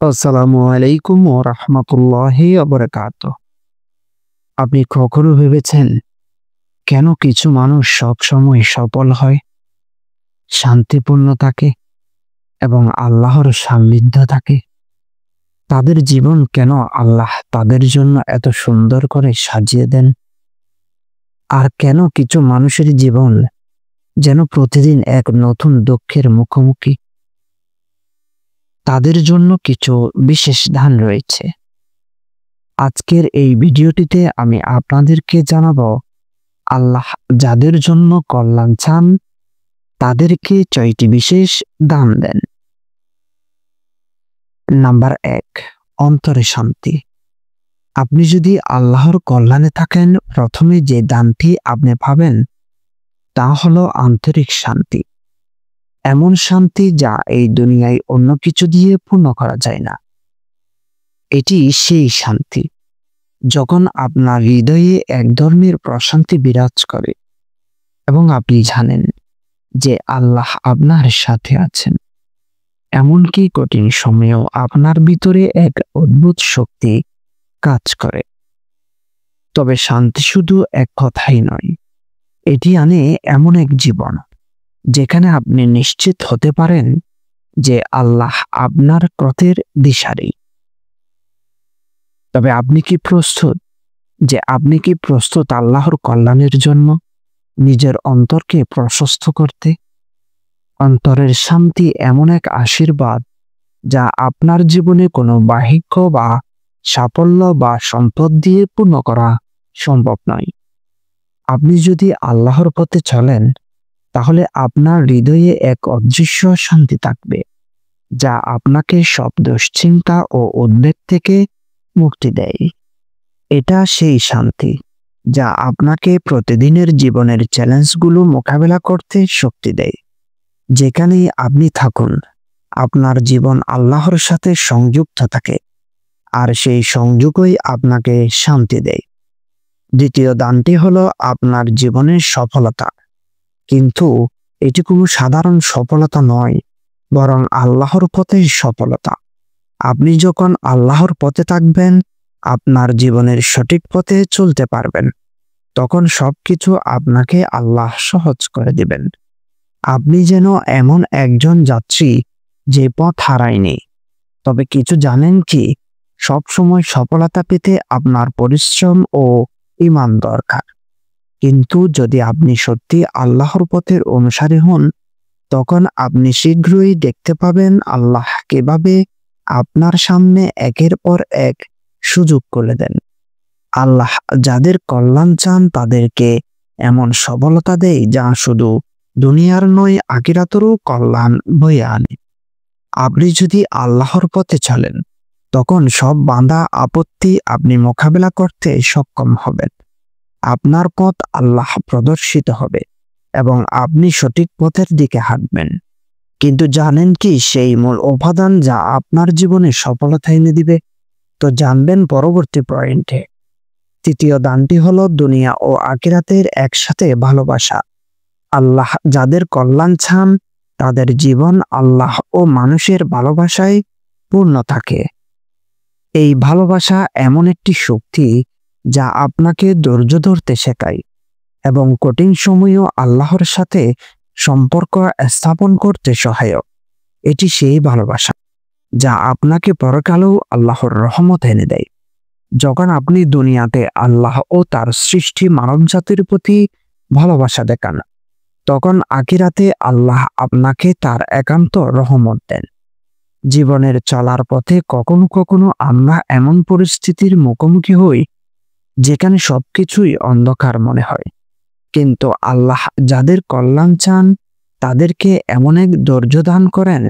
আসসালামু আলাইকুম ওয়া রাহমাতুল্লাহি ওয়া বারাকাতুহু। আপনি কখনো ভেবেছেন কেন কিছু মানুষ সবসময় সফল হয়, শান্তিপূর্ণ থাকে এবং আল্লাহর সান্নিধ্য থাকে? তাদের জীবন কেন আল্লাহ তাদের জন্য এত সুন্দর করে সাজিয়ে দেন? আর কেন কিছু মানুষের জীবন যেন প্রতিদিন এক নতুন দুঃখের মুখোমুখি? তাদের জন্য কিছু বিশেষ দান রয়েছে। আজকের এই ভিডিওটিতে আমি আপনাদেরকে জানাবো আল্লাহ যাদের জন্য কল্যাণ চান তাদেরকে ৬টি বিশেষ দান দেন। নাম্বার ১, অন্তরে শান্তি। আপনি যদি আল্লাহর কল্যাণে থাকেন, প্রথমে যে দানটি আপনি পাবেন তা হলো আন্তরিক শান্তি। এমন শান্তি যা এই দুনিয়ায় অন্য কিছু দিয়ে পূর্ণ করা যায় না। এটি সেই শান্তি যখন আপনার হৃদয়ে এক ধরনের প্রশান্তি বিরাজ করে এবং আপনি জানেন যে আল্লাহ আপনার সাথে আছেন। এমনকি কঠিন সময়েও আপনার ভিতরে এক অদ্ভুত শক্তি কাজ করে। তবে শান্তি শুধু এক কথাই নয়, এটি আনে এমন এক জীবন যেখানে আপনি নিশ্চিত হতে পারেন যে আল্লাহ আপনার পথের দিশারি। তবে আপনি কি প্রস্তুত আল্লাহর কল্যাণের জন্য নিজের অন্তরকে প্রশস্ত করতে? অন্তরের শান্তি এমন এক আশীর্বাদ যা আপনার জীবনে কোনো বাহ্যিক বা সাফল্য বা সম্পদ দিয়ে পূর্ণ করা সম্ভব নয়। আপনি যদি আল্লাহর পথে চলেন, তাহলে আপনার হৃদয়ে এক অদৃশ্য শান্তি থাকবে যা আপনাকে সব দুশ্চিন্তা ও উদ্বেগ থেকে মুক্তি দেয়। এটা সেই শান্তি যা আপনাকে প্রতিদিনের জীবনের চ্যালেঞ্জগুলো মোকাবেলা করতে শক্তি দেয়। যেখানেই আপনি থাকুন, আপনার জীবন আল্লাহর সাথে সংযুক্ত থাকে, আর সেই সংযোগই আপনাকে শান্তি দেয়। দ্বিতীয় দানটি হলো আপনার জীবনের সফলতা। কিন্তু এটি কোনো সাধারণ সফলতা নয়, বরং আল্লাহর পথে সফলতা। আপনি যখন আল্লাহর পথে থাকবেন, আপনার জীবনের সঠিক পথে চলতে পারবেন, তখন সবকিছু আপনাকে আল্লাহ সহজ করে দিবেন। আপনি যেন এমন একজন যাত্রী যে পথ হারায়নি। তবে কিছু জানেন কি, সবসময় সফলতা পেতে আপনার পরিশ্রম ও ঈমান দরকার। কিন্তু যদি আপনি সত্যি আল্লাহর পথের অনুসারী হন, তখন আপনি শীঘ্রই দেখতে পাবেন আল্লাহ কিভাবে আপনার সামনে একের পর এক সুযোগ করে দেন। আল্লাহ যাদের কল্যাণ চান তাদেরকে এমন সফলতা দেয় যা শুধু দুনিয়ার নয়, আখিরাতেরও কল্যাণ বয়ে আনে। আপনি যদি আল্লাহর পথে চলেন, তখন সব বাধা আপত্তি আপনি মোকাবেলা করতে সক্ষম হবেন। আপনার পথ আল্লাহ প্রদর্শিত হবে এবং আপনি সঠিক পথের দিকে হাঁটবেন। কিন্তু জানেন কি সেই মূল উপাদান যা আপনার জীবনে সফলতা এনে দিবে? তো জানবেন পরবর্তী পয়েন্টে। তৃতীয় দানটি হলো দুনিয়া ও আখিরাতের একসাথে ভালোবাসা। আল্লাহ যাদের কল্যাণ চান তাদের জীবন আল্লাহ ও মানুষের ভালোবাসায় পূর্ণ থাকে। এই ভালোবাসা এমন একটি শক্তি যা আপনাকে ধৈর্য ধরতে শেখায় এবং কঠিন সময়েও আল্লাহর সাথে সম্পর্ক স্থাপন করতে সহায়ক। এটি সেই ভালোবাসা যা আপনাকে পরকালেও আল্লাহর রহমত এনে দেয়। যখন আপনি দুনিয়াতে আল্লাহ ও তার সৃষ্টি মানবজাতির প্রতি ভালোবাসা দেখান, তখন আখিরাতে আল্লাহ আপনাকে তার একান্ত রহমত দেন। জীবনের চলার পথে কখনো কখনো আমরা এমন পরিস্থিতির মুখোমুখি হই যেখানে সবকিছুই অন্ধকার মনে হয়। কিন্তু আল্লাহ যাদের কল্যাণ চান তাদেরকে এমন এক ধৈর্য দান করেন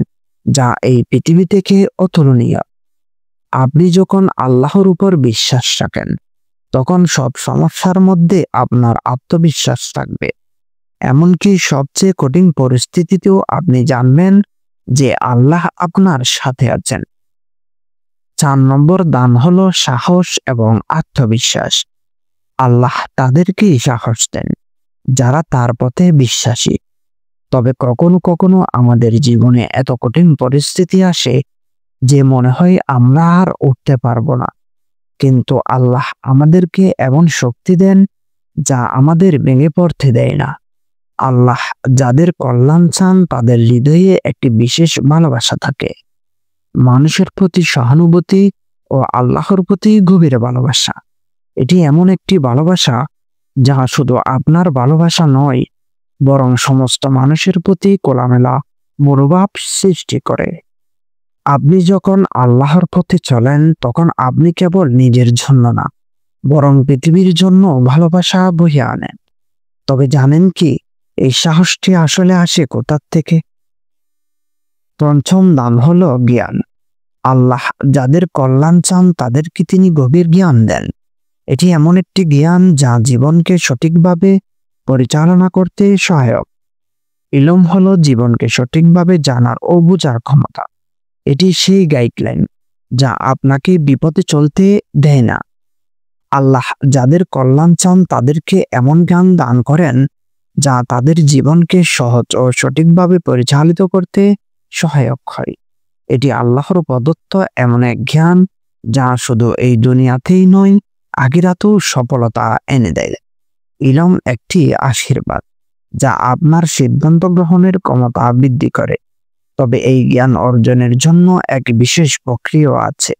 যা এই পৃথিবী থেকে অতুলনীয়। আপনি যখন আল্লাহর উপর বিশ্বাস রাখেন, তখন সব সমস্যার মধ্যে আপনার আত্মবিশ্বাস থাকবে। এমনকি সবচেয়ে কঠিন পরিস্থিতিতেও আপনি জানবেন যে আল্লাহ আপনার সাথে আছেন। ৪ নম্বর দান হলো সাহস এবং আত্মবিশ্বাস। আল্লাহ তাদেরকেই সাহস দেন যারা তার পথে বিশ্বাসী। তবে কখনো কখনো আমাদের জীবনে এত কঠিন পরিস্থিতি আসে যে মনে হয় আমরা আর উঠতে পারবো না, কিন্তু আল্লাহ আমাদেরকে এমন শক্তি দেন যা আমাদের ভেঙে পড়তে দেয় না। আল্লাহ যাদের কল্যাণ চান তাদের হৃদয়ে একটি বিশেষ ভালোবাসা থাকে, মানুষের প্রতি সহানুভূতি ও আল্লাহর প্রতি গভীর ভালোবাসা। এটি এমন একটি ভালোবাসা যা শুধু আপনার ভালোবাসা নয়, বরং সমস্ত মানুষের প্রতি খোলামেলা মনোভাব সৃষ্টি করে। আপনি যখন আল্লাহর পথে চলেন তখন আপনি কেবল নিজের জন্য না, বরং পৃথিবীর জন্য ভালোবাসা বয়ে আনেন। তবে জানেন কি, এই সাহসটি আসলে আসে কোথা থেকে? পঞ্চম দান হলো জ্ঞান। আল্লাহ যাদের কল্যাণ চান তাদেরকে তিনি গভীর জ্ঞান দেন। এটি এমন একটি জ্ঞান যা জীবনকে সঠিকভাবে পরিচালনা করতে সহায়ক। ইলম হলো জীবনকে সঠিকভাবে জানার ও বোঝার ক্ষমতা। এটি সেই গাইডলাইন যা আপনাকে বিপদে চলতে দেয় না। আল্লাহ যাদের কল্যাণ চান তাদেরকে এমন জ্ঞান দান করেন যা তাদের জীবনকে সহজ ও সঠিকভাবে পরিচালিত করতে সহায়ক হয়। এটি আল্লাহর প্রদত্ত এমন এক জ্ঞান যা শুধু এই দুনিয়াতেই নয়, আখিরাতেও সফলতা এনে দেয়। ইলম একটি আশীর্বাদ যা আপনার সিদ্ধান্ত গ্রহণের ক্ষমতা বৃদ্ধি করে। তবে এই জ্ঞান অর্জনের জন্য এক বিশেষ প্রক্রিয়া আছে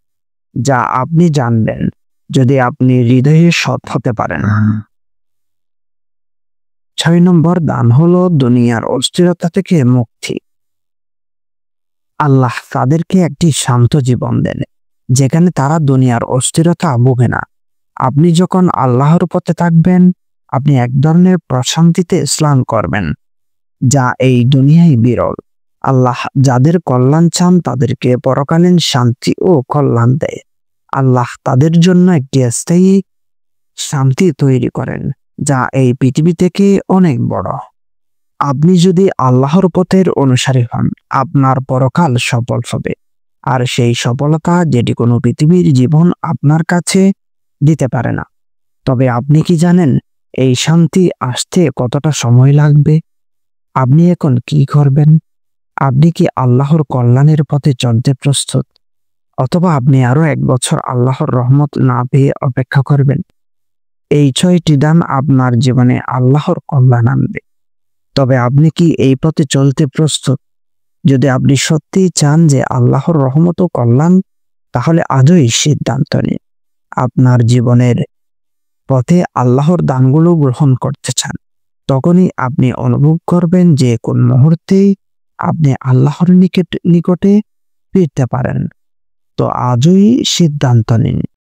যা আপনি জানবেন যদি আপনি হৃদয়ে সৎ হতে পারেন। 6 নম্বর দান হলো দুনিয়ার অস্থিরতা থেকে মুক্তি। আল্লাহ তাদেরকে একটি শান্ত জীবন দেন যেখানে তারা দুনিয়ার অস্থিরতা ভোগে না। আপনি যখন আল্লাহর পথে থাকবেন, আপনি এক ধরনের প্রশান্তিতে স্নান করবেন যা এই দুনিয়ায় বিরল। আল্লাহ যাদের কল্যাণ চান তাদেরকে পরকালীন শান্তি ও কল্যাণ দেয়। আল্লাহ তাদের জন্য একটি স্থায়ী শান্তি তৈরি করেন যা এই পৃথিবী থেকে অনেক বড়। আপনি যদি আল্লাহর পথের অনুসারী হন, আপনার পরকাল সফল হবে, আর সেই সফলতা যেটি কোনো পৃথিবীর জীবন আপনার কাছে দিতে পারে না। তবে আপনি কি জানেন এই শান্তি আসতে কতটা সময় লাগবে? আপনি এখন কি করবেন? আপনি কি আল্লাহর কল্যাণের পথে চলতে প্রস্তুত, অথবা আপনি আরো 1 বছর আল্লাহর রহমত না পেয়ে অপেক্ষা করবেন? এই 6টি দান আপনার জীবনে আল্লাহর কল্যাণ আনবে। তবে আপনি কি এই পথে চলতে প্রস্তুত? যদি আপনি সত্যিই চান যে আল্লাহর রহমত ও কল্যাণ, তাহলে আজই সিদ্ধান্ত নিন আপনার জীবনের পথে আল্লাহর দানগুলো গ্রহণ করতে চান। তখনই আপনি অনুভব করবেন যে কোন মুহূর্তেই আপনি আল্লাহর নিকটে ফিরতে পারেন। তো আজই সিদ্ধান্ত নিন।